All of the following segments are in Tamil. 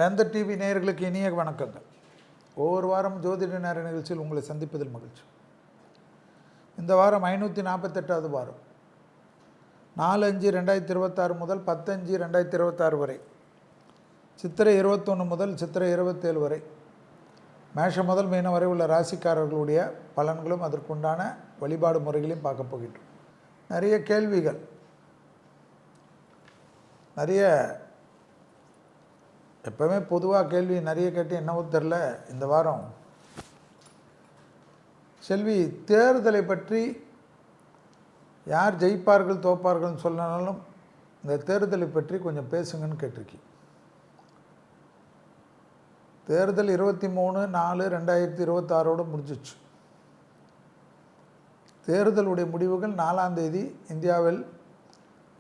வேந்தர் டிவி நேயர்களுக்கு இனிய வணக்கங்கள். ஒவ்வொரு வாரம் ஜோதிட நேர நிகழ்ச்சியில் உங்களை சந்திப்பதில் மகிழ்ச்சி. இந்த வாரம் 548வது வாரம், 4/5/2026 முதல் 10/5/2026 வரை, சித்திரை 21 முதல் சித்திரை 27 வரை, மேஷம் முதல் மீனம் வரை உள்ள ராசிக்காரர்களுடைய பலன்களும் அதற்குண்டான வழிபாடு முறைகளையும் பார்க்க போகின்றோம். நிறைய கேள்விகள், நிறைய எப்போவுமே பொதுவாக கேள்வி நிறைய கேட்டு என்னவோ தெரில. இந்த வாரம் செல்வி தேர்தலை பற்றி யார் ஜெயிப்பார்கள் தோப்பார்கள்னு சொன்னாலும் இந்த தேர்தலை பற்றி கொஞ்சம் பேசுங்கன்னு கேட்டிருக்கி. தேர்தல் 23/4/2026 முடிஞ்சிச்சு. தேர்தலுடைய முடிவுகள் 4ஆம் தேதி இந்தியாவில்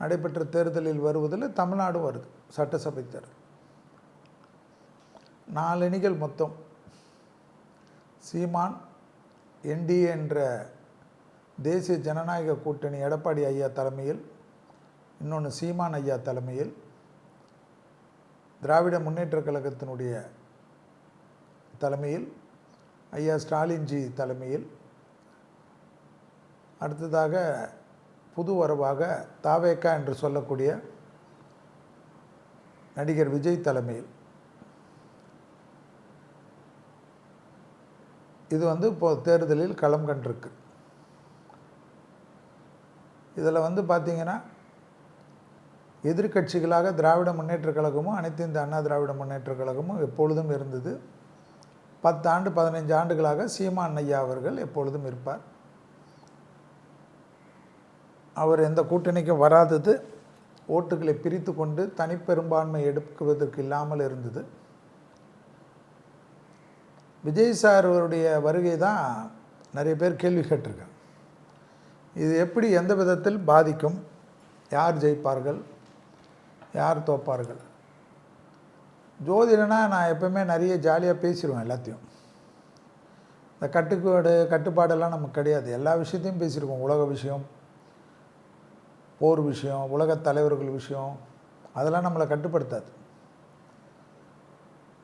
நடைபெற்ற தேர்தலில் வருவதில் தமிழ்நாடு வருது. சட்டசபை தேர்தல் 4 அணிகள் மொத்தம். சீமான், என்டிஏ என்ற தேசிய ஜனநாயக கூட்டணி எடப்பாடி ஐயா தலைமையில், இன்னொன்று சீமான் ஐயா தலைமையில், திராவிட முன்னேற்றக் கழகத்தினுடைய தலைமையில், ஐயா ஸ்டாலின்ஜி தலைமையில், அடுத்ததாக புது வரவாக தாவேக்கா என்று சொல்லக்கூடிய நடிகர் விஜய் தலைமையில். இது இப்போது தேர்தலில் களம் கண்டிருக்கு. இதில் பார்த்திங்கன்னா எதிர்கட்சிகளாக திராவிட முன்னேற்றக் கழகமும் அனைத்து இந்த அண்ணா திராவிட முன்னேற்றக் கழகமும் எப்பொழுதும் இருந்தது. 10 ஆண்டு 15 ஆண்டுகளாக சீமான் ஐயா அவர்கள் எப்பொழுதும் இருப்பார். அவர் எந்த கூட்டணிக்கும் வராதது ஓட்டுகளை பிரித்து கொண்டு தனிப்பெரும்பான்மை எடுக்குவதற்கு இல்லாமல் இருந்தது. விஜய் சார் அவருடைய வருகை தான் நிறைய பேர் கேள்வி கேட்டிருக்காங்க. இது எப்படி எந்த விதத்தில் பாதிக்கும், யார் ஜெயிப்பார்கள், யார் தோப்பார்கள்? ஜோதிடனா நான் எப்போவுமே நிறைய ஜாலியாக பேசிடுவேன். எல்லாத்தையும் இந்த கட்டுப்பாடெல்லாம் நமக்கு கிடையாது. எல்லா விஷயத்தையும் பேசியிருக்கோம். உலக விஷயம், போர் விஷயம், உலகத் தலைவர்கள் விஷயம், அதெல்லாம் நம்மளை கட்டுப்படுத்தாது.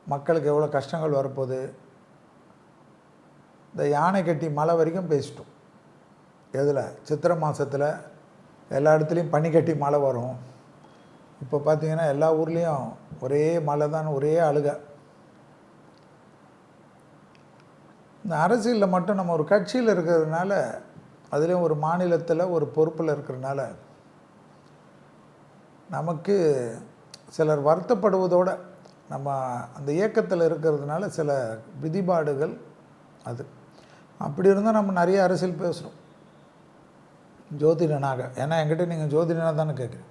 மக்களுக்கு எவ்வளோ கஷ்டங்கள் வரப்போகுது, இந்த யானை கட்டி மலை வரைக்கும் பேசிட்டோம். எதில் சித்திரை மாதத்தில் எல்லா இடத்துலையும் பனி கட்டி மழை வரும். இப்போ பார்த்திங்கன்னா எல்லா ஊர்லேயும் ஒரே மழை தான், ஒரே அழுகை. இந்த அரசியலில் மட்டும் நம்ம ஒரு கட்சியில் இருக்கிறதுனால, அதுலேயும் ஒரு மாநிலத்தில் ஒரு பொறுப்பில் இருக்கிறதுனால, நமக்கு சிலர் வருத்தப்படுவதோடு நம்ம அந்த இயக்கத்தில் இருக்கிறதுனால சில விதிபாடுகள் அது. அப்படி இருந்தால் நம்ம நிறைய அரசியல் பேசுகிறோம் ஜோதிடனாக. ஏன்னா என்கிட்ட நீங்கள் ஜோதிடனாக தானே கேட்குறீங்க.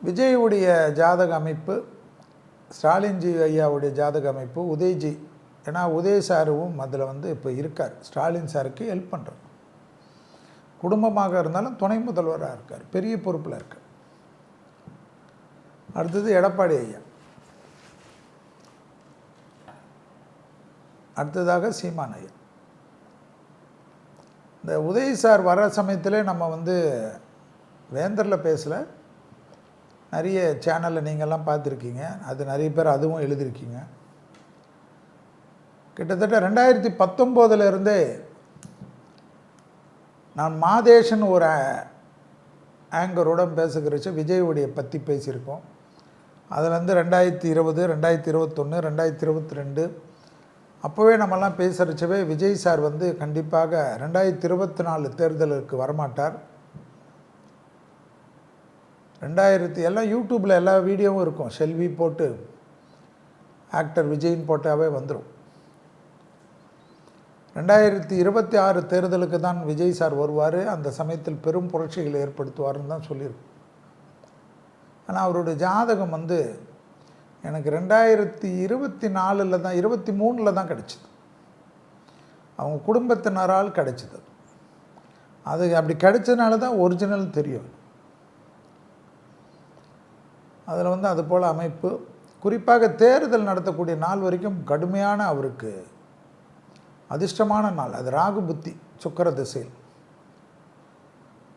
விஜயுடைய ஜாதக அமைப்பு, ஸ்டாலின்ஜி ஐயாவுடைய ஜாதக அமைப்பு, உதய்ஜி, ஏன்னா உதய் சாரும் அதில் இப்போ இருக்கார். ஸ்டாலின் சாருக்கு ஹெல்ப் பண்ணுறார். குடும்பமாக இருந்தாலும் துணை முதல்வராக இருக்கார், பெரிய பொறுப்பில் இருக்கார். அடுத்தது எடப்பாடி ஐயா, அடுத்ததாக சீமான் ஐயா. இந்த உதய் சார் வர சமயத்திலே நம்ம வேந்தரில் பேசலை, நிறைய சேனலில் நீங்கள்லாம் பார்த்துருக்கீங்க. அது நிறைய பேர் அதுவும் எழுதியிருக்கீங்க. கிட்டத்தட்ட 2019 நான் மாதேஷன் ஒரு ஆங்கருடன் பேசுகிறச்ச விஜயுடைய பற்றி பேசியிருக்கோம். அதில் 2020, 2021, 2022 அப்போவே நம்மலாம் பேசுகிறச்சவே விஜய் சார் கண்டிப்பாக 2024 தேர்தலுக்கு வரமாட்டார். 2000 எல்லாம் யூடியூப்பில் எல்லா வீடியோவும் இருக்கும். செல்வி போட்டு ஆக்டர் விஜய்ன்னு போட்டாவே வந்துடும். 2026 தேர்தலுக்கு தான் விஜய் சார் வருவார். அந்த சமயத்தில் பெரும் புரட்சிகளை ஏற்படுத்துவார்னு தான் சொல்லியிருக்கோம். ஆனால் அவருடைய ஜாதகம் எனக்கு 2024 தான் 23 தான் கிடச்சிது. அவங்க குடும்பத்தினரால் கிடச்சிது. அது அப்படி கிடைச்சதுனால தான் ஒரிஜினல் தெரியும். அதில் அது போல் அமைப்பு, குறிப்பாக தேர்தல் நடத்தக்கூடிய நாள் வரைக்கும் கடுமையான அவருக்கு அதிர்ஷ்டமான நாள். அது ராகு புத்தி சுக்கிர திசையில்.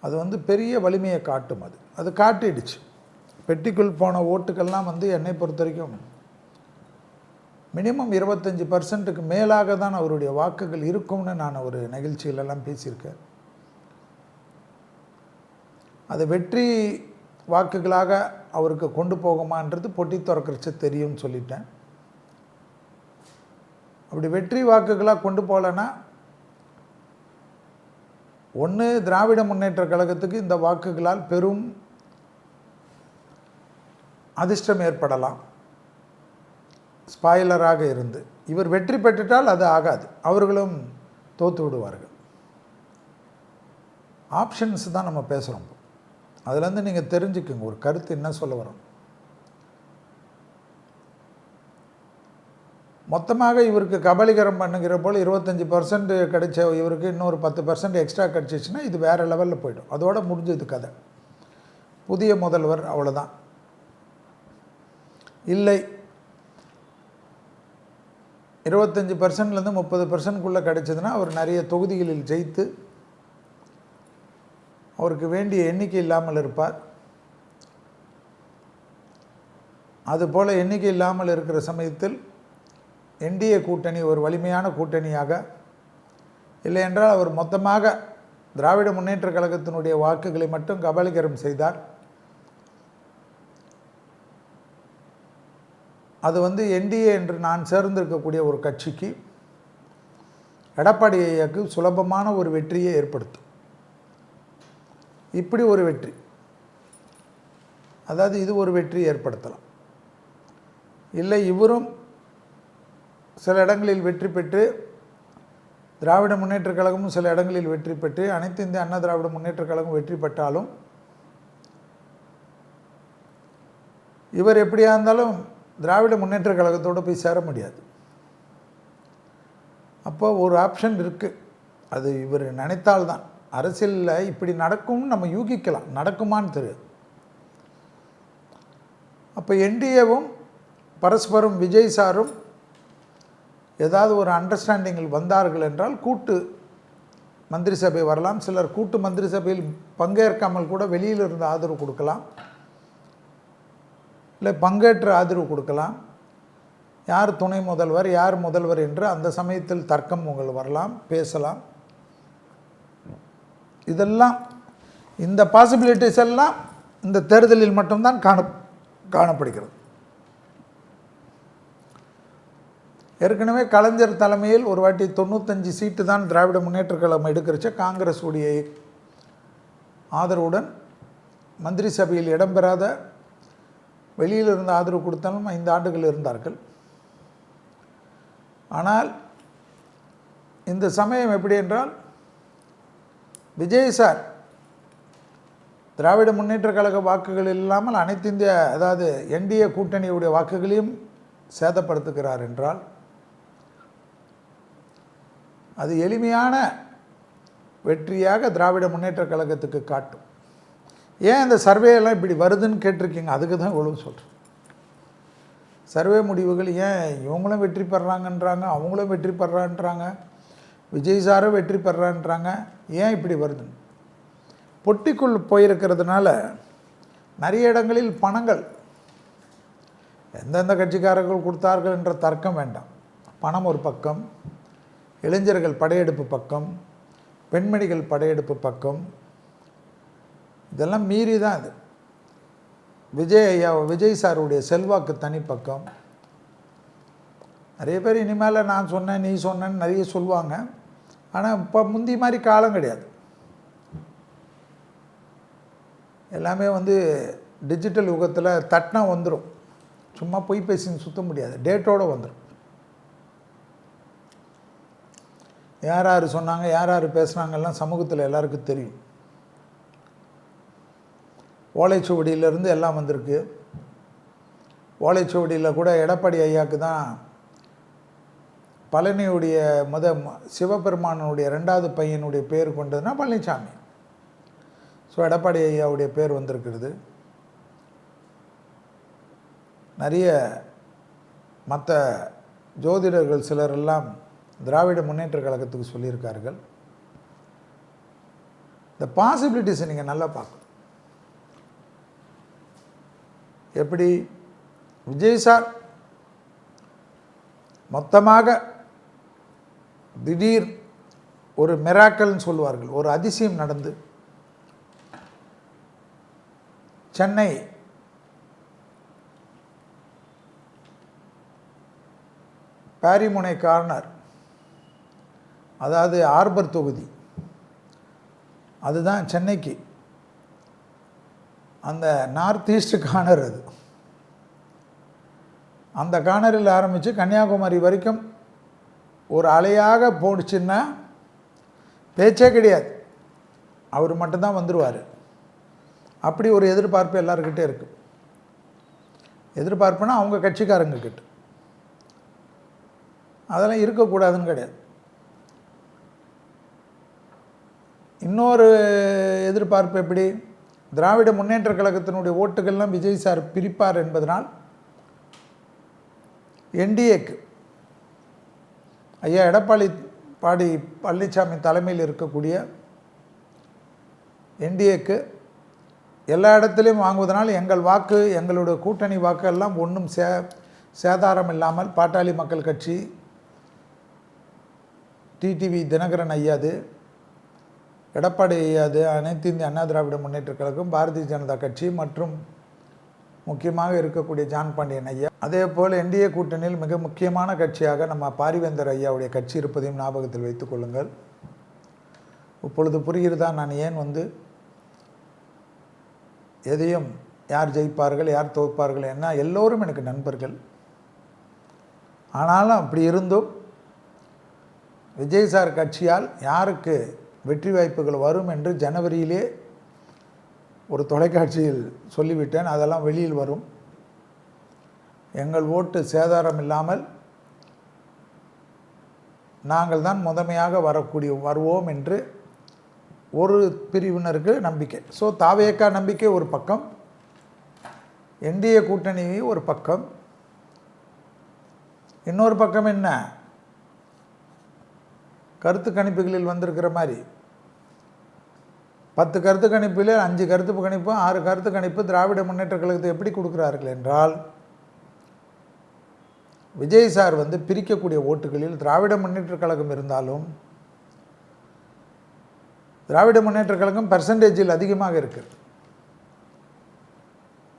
அது பெரிய வலிமையை காட்டும். அது காட்டிடுச்சு. பெட்டிக்குள் போன ஓட்டுக்கள்லாம் வந்து என்னை பொறுத்த வரைக்கும் மினிமம் 25% மேலாக தான் அவருடைய வாக்குகள் இருக்கும்னு நான் ஒரு நிகழ்ச்சியிலெல்லாம் பேசியிருக்கேன். அது வெற்றி வாக்குகளாக அவருக்கு கொண்டு போகுமான்றது பொட்டி திறக்கிறச்சு தெரியும்னு சொல்லிட்டேன். அப்படி வெற்றி வாக்குகளாக கொண்டு போகலன்னா ஒன்று திராவிட முன்னேற்ற கழகத்துக்கு இந்த வாக்குகளால் பெரும் அதிர்ஷ்டம் ஏற்படலாம், ஸ்பாயிலராக இருந்து. இவர் வெற்றி பெற்றுட்டால் அது ஆகாது, அவர்களும் தோற்று விடுவார்கள். ஆப்ஷன்ஸ் தான் நம்ம பேசுகிறோம். அதுலேருந்து நீங்கள் தெரிஞ்சுக்குங்க ஒரு கருத்து என்ன சொல்ல வரோம். மொத்தமாக இவருக்கு கபலீகரம் பண்ணுகிற போல் 25% கிடைச்ச இவருக்கு இன்னொரு 10% எக்ஸ்ட்ரா கிடச்சிச்சின்னா இது வேறு லெவலில் போய்டும். அதோடு முடிஞ்சது கதை. புதிய முதல்வர் அவ்வளோதான். இல்லை 25%லேருந்து 30%க்குள்ளே கிடைச்சதுன்னா அவர் நிறைய தொகுதிகளில் ஜெயித்து அவருக்கு வேண்டிய எண்ணிக்கை இல்லாமல் இருப்பார். அதுபோல் எண்ணிக்கை இல்லாமல் இருக்கிற சமயத்தில் என்டிஏ கூட்டணி ஒரு வலிமையான கூட்டணியாக, இல்லை என்றால் அவர் மொத்தமாக திராவிட முன்னேற்ற கழகத்தினுடைய வாக்குகளை மட்டும் கபலீகரம் செய்தார். அது வந்து என்டிஏ என்று நான் சேர்ந்திருக்கக்கூடிய ஒரு கட்சிக்கு எடப்பாடி ஐயாவுக்கு சுலபமான ஒரு வெற்றியை ஏற்படுத்தும். இப்படி ஒரு வெற்றி, அதாவது இது ஒரு வெற்றி ஏற்படுத்தலாம். இல்லை இவரும் சில இடங்களில் வெற்றி பெற்று, திராவிட முன்னேற்ற கழகமும் சில இடங்களில் வெற்றி பெற்று, அனைத்து இந்திய அண்ணா திராவிட முன்னேற்ற கழகம் வெற்றி பெற்றாலும் இவர் எப்படியா இருந்தாலும் திராவிட முன்னேற்ற கழகத்தோடு போய் சேர முடியாது. அப்போ ஒரு ஆப்ஷன் இருக்குது. அது இவர் நினைத்தால்தான். அரசியலில் இப்படி நடக்கும்னு நம்ம யூகிக்கலாம், நடக்குமான்னு தெரியும். அப்போ என்டிஏவும் பரஸ்பரம் விஜய் சாரும் ஏதாவது ஒரு அண்டர்ஸ்டாண்டிங்கில் வந்தார்கள் என்றால் கூட்டு மந்திரி சபை வரலாம். சிலர் கூட்டு மந்திரி சபையில் பங்கேற்காமல் கூட வெளியில் இருந்து ஆதரவு கொடுக்கலாம், இல்லை பங்கேற்று ஆதரவு கொடுக்கலாம். யார் துணை முதல்வர், யார் முதல்வர் என்று அந்த சமயத்தில் தர்க்கம் உங்கள் வரலாம், பேசலாம். இதெல்லாம் இந்த பாசிபிலிட்டிஸ் எல்லாம் இந்த தேர்தலில் மட்டும்தான் காணப்படுகிறது. ஏற்கனவே கலைஞர் தலைமையில் ஒரு வாட்டி 95 சீட்டு தான் திராவிட முன்னேற்ற கழகம் எடுக்கிறச்ச காங்கிரஸ் உடைய ஆதரவுடன் மந்திரி சபையில் இடம்பெறாத வெளியில் இருந்து ஆதரவு கொடுத்தாலும் 5 ஆண்டுகள் இருந்தார்கள். ஆனால் இந்த சமயம் எப்படி என்றால் விஜய் சார் திராவிட முன்னேற்ற கழக வாக்குகள் இல்லாமல் அனைத்து இந்திய, அதாவது என்டிஏ கூட்டணியுடைய வாக்குகளையும் சேதப்படுத்துகிறார் என்றால் அது எளிமையான வெற்றியாக திராவிட முன்னேற்ற கழகத்துக்கு காட்டும். ஏன் இந்த சர்வேயெல்லாம் இப்படி வருதுன்னு கேட்டிருக்கீங்க, அதுக்கு தான் இவ்வளவு சொல்கிறேன். சர்வே முடிவுகள் ஏன் இவங்களும் வெற்றி பெறாங்கன்றாங்க, அவங்களும் வெற்றி பெறான்றாங்க, விஜய் சாரும் வெற்றி பெறான்றாங்க, ஏன் இப்படி வருதுன்னு பொட்டிக்குள் போயிருக்கிறதுனால நிறைய இடங்களில் பணங்கள் எந்தெந்த கட்சிக்காரர்கள் கொடுத்தார்கள் என்ற தர்க்கம் வேண்டாம். பணம் ஒரு பக்கம், இளைஞர்கள் படையெடுப்பு பக்கம், பெண்மணிகள் படையெடுப்பு பக்கம், இதெல்லாம் மீறி தான் இது. விஜய் சாருடைய செல்வாக்கு தனி பக்கம். நிறைய பேர் இனிமேல் நான் சொன்னேன் நீ சொன்னேன்னு நிறைய சொல்லுவாங்க. ஆனால் இப்போ முந்தி மாதிரி காலம் கிடையாது. எல்லாமே வந்து டிஜிட்டல் யுகத்தில் தட்டினா வந்துடும். சும்மா பொய் பேசின்னு சுற்ற முடியாது, டேட்டோடு வந்துடும். யார் யார் சொன்னாங்க, யார் யார் பேசுனாங்கெல்லாம் சமூகத்தில் எல்லாருக்கும் தெரியும். ஓலைச்சுவடியிலேருந்து எல்லாம் வந்திருக்கு. ஓலைச்சுவடியில் கூட எடப்பாடி ஐயாவுக்கு தான் பழனியுடைய சிவபெருமானுடைய 2வது பையனுடைய பேர் கொண்டதுன்னா பழனிசாமி. ஸோ எடப்பாடி ஐயாவுடைய பேர் வந்திருக்கிறது. நிறைய மற்ற ஜோதிடர்கள் சிலரெல்லாம் திராவிட முன்னேற்ற கழகத்துக்கு சொல்லியிருக்கார்கள். இந்த பாசிபிலிட்டிஸை நீங்கள் நல்லா பார்க்கணும். எப்படி விஜய் சார் மொத்தமாக திடீர் ஒரு மிராக்கல்னு சொல்லுவார்கள், ஒரு அதிசயம் நடந்து சென்னை பாரிமுனை கார்னர், அதாவது ஆர்பர் தொகுதி, அதுதான் சென்னைக்கு அந்த நார்த் ஈஸ்ட் கார்னர். அது அந்த கார்னரில் ஆரம்பித்து கன்னியாகுமரி வரைக்கும் ஒரு அலையாக போடுச்சுன்னா பேச்சே கிடையாது, அவர் மட்டும்தான் வந்துடுவார். அப்படி ஒரு எதிர்பார்ப்பு எல்லாருக்கிட்டே இருக்குது. எதிர்பார்ப்புனா அவங்க கட்சிக்காரங்கக்கிட்ட. அதெல்லாம் இருக்கக்கூடாதுன்னு கிடையாது. இன்னொரு எதிர்பார்ப்பு எப்படி, திராவிட முன்னேற்ற கழகத்தினுடைய ஓட்டுகள்லாம் விஜய் சார் பிரிப்பார் என்பதனால் என்டிஏக்கு ஐயா எடப்பாடி பழனிசாமி தலைமையில் இருக்கக்கூடிய என்டிஏக்கு எல்லா இடத்துலையும் வாங்குவதனால் எங்கள் வாக்கு, எங்களுடைய கூட்டணி வாக்கு எல்லாம் ஒன்றும் சேதாரம் இல்லாமல் பாட்டாளி மக்கள் கட்சி, டிடிவி தினகரன் ஐயாது, எடப்பாடி ஐயாது, அனைத்து இந்திய அண்ணா திராவிட முன்னேற்ற கழகம், பாரதிய ஜனதா கட்சி மற்றும் முக்கியமாக இருக்கக்கூடிய ஜான் பாண்டியன் ஐயா, அதே போல் என்டிஏ கூட்டணியில் மிக முக்கியமான கட்சியாக நம்ம பாரிவேந்தர் ஐயாவுடைய கட்சி இருப்பதையும் ஞாபகத்தில் வைத்துக் கொள்ளுங்கள். இப்பொழுது புரிகிறதா நான் ஏன் எதையும் யார் ஜெயிப்பார்கள் யார் தோற்பார்கள் என்ன, எல்லோரும் எனக்கு நண்பர்கள். ஆனாலும் அப்படி இருந்தும் விஜய் சார் கட்சியால் யாருக்கு வெற்றி வாய்ப்புகள் வரும் என்று ஜனவரியிலே ஒரு தொலைக்காட்சியில் சொல்லிவிட்டேன். அதெல்லாம் வெளியில் வரும். எங்கள் ஓட்டு சேதாரம் இல்லாமல் நாங்கள் தான் முதன்மையாக வருவோம் என்று ஒரு பிரிவினருக்கு நம்பிக்கை. ஸோ தாவேக்கா நம்பிக்கை ஒரு பக்கம், என்டிஏ கூட்டணி ஒரு பக்கம், இன்னொரு பக்கம் என்ன, கருத்து கணிப்புகளில் வந்திருக்கிற மாதிரி 10 கருத்து கணிப்பில் 5 கருத்து கணிப்பு 6 கருத்து கணிப்பு திராவிட முன்னேற்ற கழகத்தை எப்படி கொடுக்குறார்கள் என்றால், விஜய் சார் பிரிக்கக்கூடிய ஓட்டுகளில் திராவிட முன்னேற்ற கழகம் இருந்தாலும் திராவிட முன்னேற்ற கழகம் பர்சன்டேஜில் அதிகமாக இருக்குது.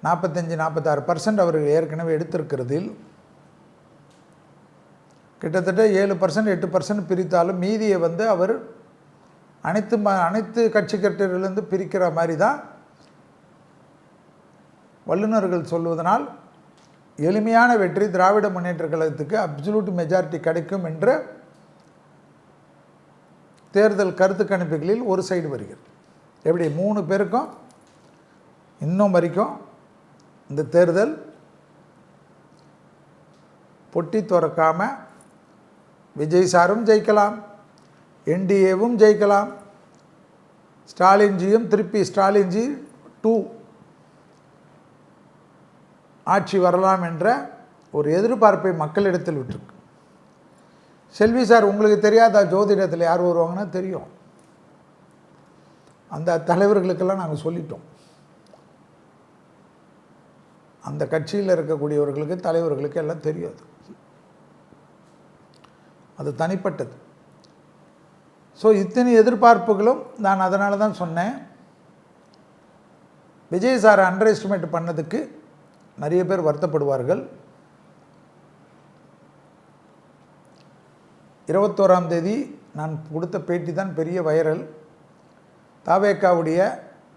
45-46% அவர்கள் ஏற்கனவே எடுத்திருக்கிறதில் கிட்டத்தட்ட 7% 8% பிரித்தாலும் மீதியை அவர் அனைத்து கட்சிக்கட்டிலிருந்து பிரிக்கிற மாதிரி தான் வல்லுநர்கள் சொல்வதனால் எளிமையான வெற்றி திராவிட முன்னேற்ற கழகத்துக்கு அப்சல்யூட் மெஜாரிட்டி கிடைக்கும் என்ற தேர்தல் கருத்து கணிப்புகளில் ஒரு சைடு வருகிறது. எப்படி 3 பேருக்கும் இன்னும் வரைக்கும் இந்த தேர்தல் பொட்டி துறக்காமல் விஜய் சாரும் ஜெயிக்கலாம், என்டிஏவும் ஜெயிக்கலாம், ஸ்டாலின்ஜியும் திருப்பி ஸ்டாலின்ஜி 2 ஆட்சி வரலாம் என்ற ஒரு எதிர்பார்ப்பை மக்களிடத்தில் விட்டுருக்கு. செல்வி சார் உங்களுக்கு தெரியாத ஜோதிடத்தில் யார் வருவாங்கன்னா தெரியும். அந்த தலைவர்களுக்கெல்லாம் நாங்கள் சொல்லிட்டோம். அந்த கட்சியில் இருக்கக்கூடியவர்களுக்கு தலைவர்களுக்கு எல்லாம் தெரியாது, அது தனிப்பட்டது. ஸோ இத்தனை எதிர்பார்ப்புகளும் நான் அதனால தான் சொன்னேன், விஜய் சாரை அண்டர் எஸ்டிமேட் பண்ணதுக்கு நிறைய பேர் வருத்தப்படுவார்கள். 21ஆம் தேதி நான் கொடுத்த பேட்டி தான் பெரிய வைரல். தாவேக்காவுடைய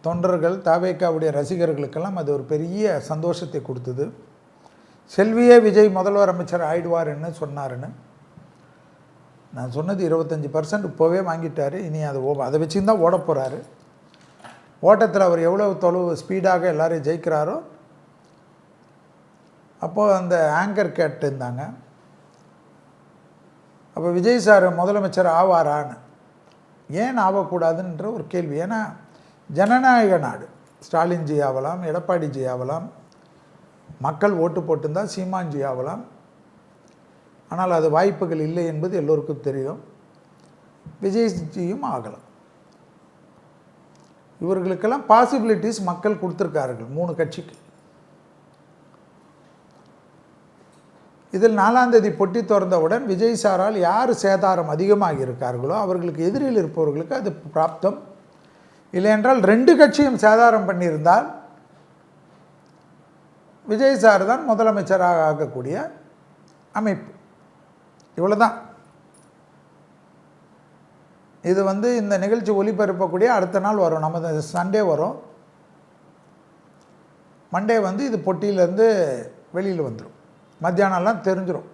தொண்டர்கள், தாவேக்காவுடைய ரசிகர்களுக்கெல்லாம் அது ஒரு பெரிய சந்தோஷத்தை கொடுத்தது. செல்வியே விஜய் முதல்வர் அமைச்சர் ஆயிடுவார்னு சொன்னாருன்னு நான் சொன்னது 25% இப்போவே வாங்கிட்டார். இனி அதை வச்சு தான் ஓட போகிறாரு. ஓட்டத்தில் அவர் எவ்வளோ தொலைவு ஸ்பீடாக எல்லோரையும் ஜெயிக்கிறாரோ, அப்போது அந்த ஆங்கர் கேட்டிருந்தாங்க, அப்போ விஜய் சார் முதலமைச்சர் ஆவாரான்னு. ஏன் ஆகக்கூடாதுன்ற ஒரு கேள்வி. ஏன்னா ஜனநாயக நாடு, ஸ்டாலின்ஜி ஆகலாம், எடப்பாடிஜி ஆகலாம், மக்கள் ஓட்டு போட்டுருந்தால் சீமான்ஜி ஆகலாம். ஆனால் அது வாய்ப்புகள் இல்லை என்பது எல்லோருக்கும் தெரியும். விஜய்ஜியும் ஆகலாம். இவர்களுக்கெல்லாம் பாசிபிலிட்டிஸ் மக்கள் கொடுத்துருக்கார்கள் 3 கட்சிக்கு. இதில் 4ஆம் தேதி பொட்டி திறந்தவுடன் விஜய் சாரால் யார் சேதாரம் அதிகமாக இருக்கார்களோ அவர்களுக்கு எதிரில் இருப்பவர்களுக்கு அது பிராப்தம். இல்லையென்றால் 2 கட்சியும் சேதாரம் பண்ணியிருந்தால் விஜய் சார் தான் முதலமைச்சராக ஆகக்கூடிய அமைப்பு. இவ்வளோதான். இது இந்த நிகழ்ச்சி ஒளிபரப்பக்கூடிய அடுத்த நாள் வரும். நமது சண்டே வரும். மண்டே இது பொட்டியிலேருந்து வெளியில் வந்துடும். மத்தியானம்லாம் தெரிஞ்சிடும்.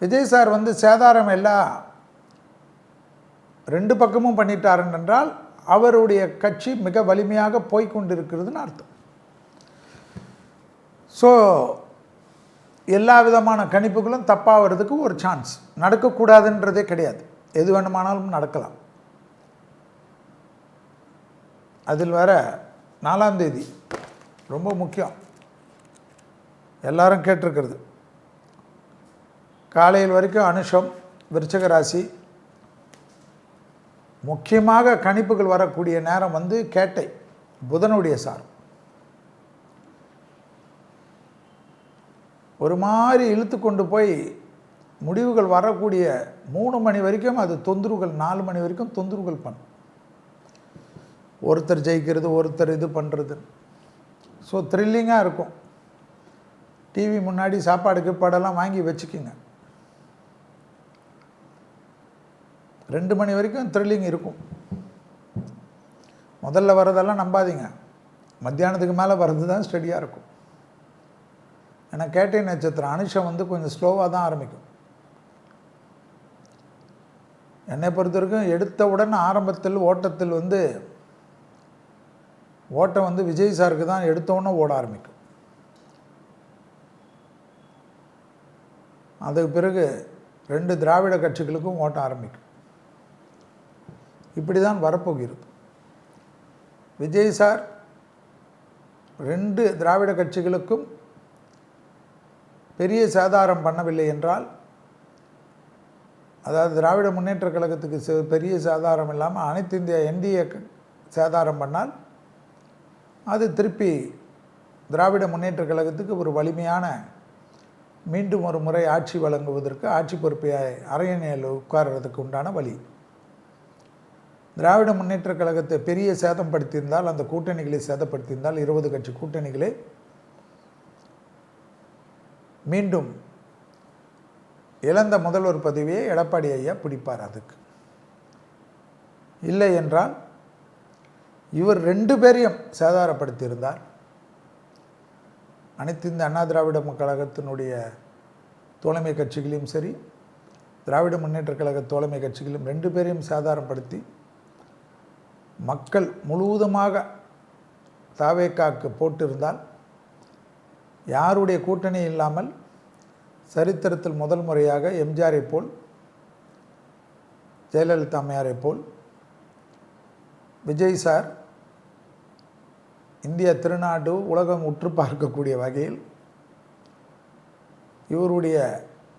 விஜய் சார் சேதாரம் எல்லாம் 2 பக்கமும் பண்ணிட்டார் என்றால் அவருடைய கட்சி மிக வலிமையாக போய்கொண்டிருக்கிறதுன்னு அர்த்தம். ஸோ எல்லா விதமான கணிப்புகளும் தப்பாகிறதுக்கு ஒரு சான்ஸ். நடக்கக்கூடாதுன்றதே கிடையாது. எது வேணுமானாலும் நடக்கலாம். அதில் வர 4ஆம் தேதி ரொம்ப முக்கியம். எல்லாரும் கேட்டிருக்கிறது. காலையில் வரைக்கும் அனுஷம், விருச்சிக ராசி. முக்கியமாக கணிப்புகள் வரக்கூடிய நேரம் கேட்டை, புதனுடைய சார். ஒரு மாதிரி இழுத்து கொண்டு போய் முடிவுகள் வரக்கூடிய 3 மணி வரைக்கும் அது தொந்தரவுகள், 4 மணி வரைக்கும் தொந்தரவுகள் பண்ணும். ஒருத்தர் ஜெயிக்கிறது, ஒருத்தர் இது பண்ணுறது. ஸோ த்ரில்லிங்காக இருக்கும். டிவி முன்னாடி சாப்பாடு கீப்பாடெல்லாம் வாங்கி வச்சுக்கிங்க. 2 மணி வரைக்கும் த்ரில்லிங் இருக்கும். முதல்ல வரதெல்லாம் நம்பாதீங்க. மத்தியானத்துக்கு மேலே வர்றது தான் ஸ்டடியாக இருக்கும். ஏன்னா கேட்டை நட்சத்திரம் அனுஷம் கொஞ்சம் ஸ்லோவாக தான் ஆரம்பிக்கும். என்னை பொறுத்த வரைக்கும் எடுத்தவுடன் ஆரம்பத்தில் ஓட்டத்தில் ஓட்டம் விஜய் சாருக்கு தான் எடுத்தவுடனே ஓட ஆரம்பிக்கும். அதுக்கு பிறகு 2 திராவிட கட்சிகளுக்கும் ஓட்ட ஆரம்பிக்கும். இப்படி தான் வரப்போகிறது. விஜய் சார் 2 திராவிட கட்சிகளுக்கும் பெரிய சேதாரம் பண்ணவில்லை என்றால், அதாவது திராவிட முன்னேற்ற கழகத்துக்கு பெரிய சேதாரம் இல்லாமல் அனைத்து இந்திய என்டிஏ சேதாரம் பண்ணால் அது திருப்பி திராவிட முன்னேற்ற கழகத்துக்கு ஒரு வலிமையான மீண்டும் ஒரு முறை ஆட்சி வழங்குவதற்கு, ஆட்சி பொறுப்பை அரியணையில் உட்கார்றதுக்கு உண்டான வழி. திராவிட முன்னேற்ற கழகத்தை பெரிய சேதப்படுத்தியிருந்தால், அந்த கூட்டணிகளை சேதப்படுத்தியிருந்தால், 20 கட்சி கூட்டணிகளை மீண்டும் இழந்த முதல்வர் பதவியை எடப்பாடி ஐயா பிடிப்பார். அதுக்கு இல்லை என்றால் இவர் 2 பேரையும் சேதாரப்படுத்தியிருந்தார். அனைத்து இந்த அண்ணா திராவிட கழகத்தினுடைய தோழமை கட்சிகளையும் சரி, திராவிட முன்னேற்ற கழக தோழமை கட்சிகளையும் 2 பேரையும் சேதாரப்படுத்தி மக்கள் முழுவதுமாக தாவேக்காக்கு போட்டிருந்தால், யாருடைய கூட்டணி இல்லாமல் சரித்திரத்தில் முதல் முறையாக எம்ஜிஆரை போல், ஜெயலலிதா அம்மையாரை போல் விஜய் சார் இந்திய திருநாடு உலகம் உற்று பார்க்கக்கூடிய வகையில் இவருடைய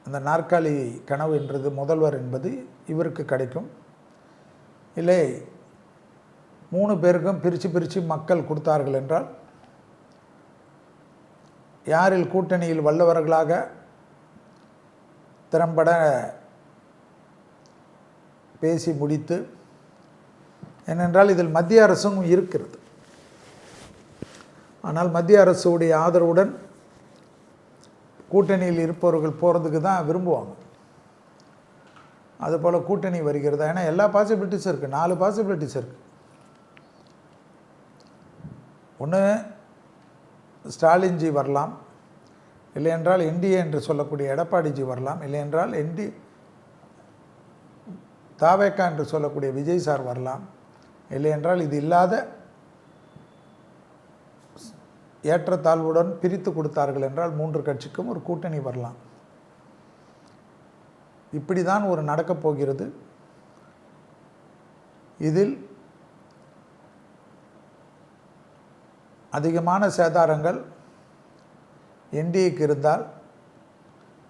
அந்த நாற்காலி கனவு என்றது, முதல்வர் என்பது இவருக்கு கிடைக்கும். இல்லை 3 பேருக்கும் பிரித்து மக்கள் கொடுத்தார்கள் என்றால், யாரில் கூட்டணியில் வல்லவர்களாக திறம்பட பேசி முடித்து, ஏனென்றால் இதில் மத்திய அரசும் இருக்கிறது. ஆனால் மத்திய அரசுடைய ஆதரவுடன் கூட்டணியில் இருப்பவர்கள் போகிறதுக்கு தான் விரும்புவாங்க. அதுபோல் கூட்டணி வருகிறதா? ஏன்னா எல்லா பாசிபிலிட்டிஸும் இருக்குது. 4 பாசிபிலிட்டிஸ் இருக்குது. ஒன்று, ஸ்டாலின்ஜி வரலாம். இல்லை என்றால் என்டிஏ என்று சொல்லக்கூடிய எடப்பாடிஜி வரலாம். இல்லை என்றால் தாவேக்கா என்று சொல்லக்கூடிய விஜய் சார் வரலாம். இல்லை என்றால் இது இல்லாத ஏற்றத்தாழ்வுடன் பிரித்து கொடுத்தார்கள் என்றால் 3 கட்சிக்கும் ஒரு கூட்டணி வரலாம். இப்படி தான் ஒரு நடக்கப் போகிறது. இதில் அதிகமான சேதாரங்கள் என்டிஏக்கு இருந்தால்,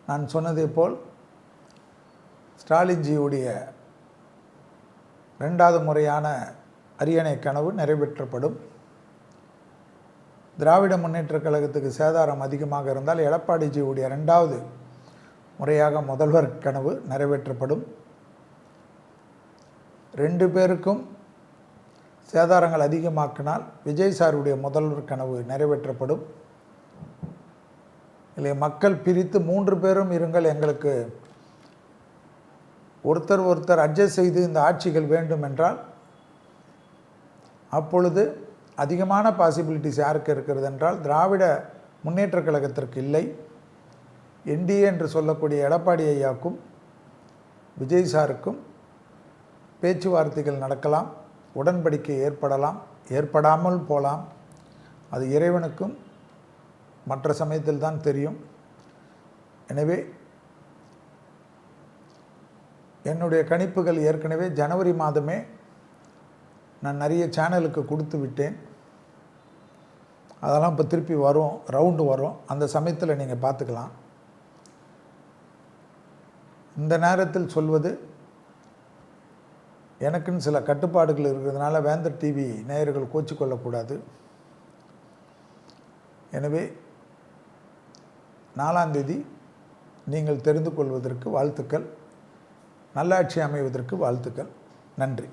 நான் சொன்னதை போல் ஸ்டாலின்ஜியுடைய 2வது முறையான அரியணை கனவு நிறைவேற்றப்படும். திராவிட முன்னேற்றக் கழகத்துக்கு சேதாரம் அதிகமாக இருந்தால் எடப்பாடிஜியுடைய 2வது முறையாக முதல்வர் கனவு நிறைவேற்றப்படும். 2 பேருக்கும் சேதாரங்கள் அதிகமாக்கினால் விஜய் சாருடைய முதல்வர் கனவு நிறைவேற்றப்படும். இல்லை, மக்கள் பிரித்து 3 பேரும் இருங்கள், எங்களுக்கு ஒருத்தர் அட்ஜஸ்ட் செய்து இந்த ஆட்சிகள் வேண்டும் என்றால் அப்பொழுது அதிகமான பாசிபிலிட்டிஸ் யாருக்கு இருக்கிறது என்றால் திராவிட முன்னேற்றக் கழகத்திற்கு இல்லை, என்டிஏ என்று சொல்லக்கூடிய எடப்பாடி ஐயாவுக்கும் விஜய் சாருக்கும் பேச்சுவார்த்தைகள் நடக்கலாம், உடன்படிக்கை ஏற்படலாம், ஏற்படாமல் போகலாம். அது இறைவனுக்கும் மற்ற சமயத்தில் தான் தெரியும். எனவே என்னுடைய கணிப்புகள் ஏற்கனவே ஜனவரி மாதமே நான் நிறைய சேனலுக்கு கொடுத்து விட்டேன். அதெல்லாம் இப்போ திருப்பி வரும், ரவுண்டு வரும், அந்த சமயத்தில் நீங்கள் பார்த்துக்கலாம். இந்த நேரத்தில் சொல்வது எனக்குன்னு சில கட்டுப்பாடுகள் இருக்கிறதுனால வேந்தர் டிவி நேயர்கள் கோச்சிக்கொள்ளக்கூடாது. எனவே 4ஆம் தேதி நீங்கள் தெரிந்து கொள்வதற்கு வாழ்த்துக்கள். நல்லாட்சி அமைவதற்கு வாழ்த்துக்கள். நன்றி.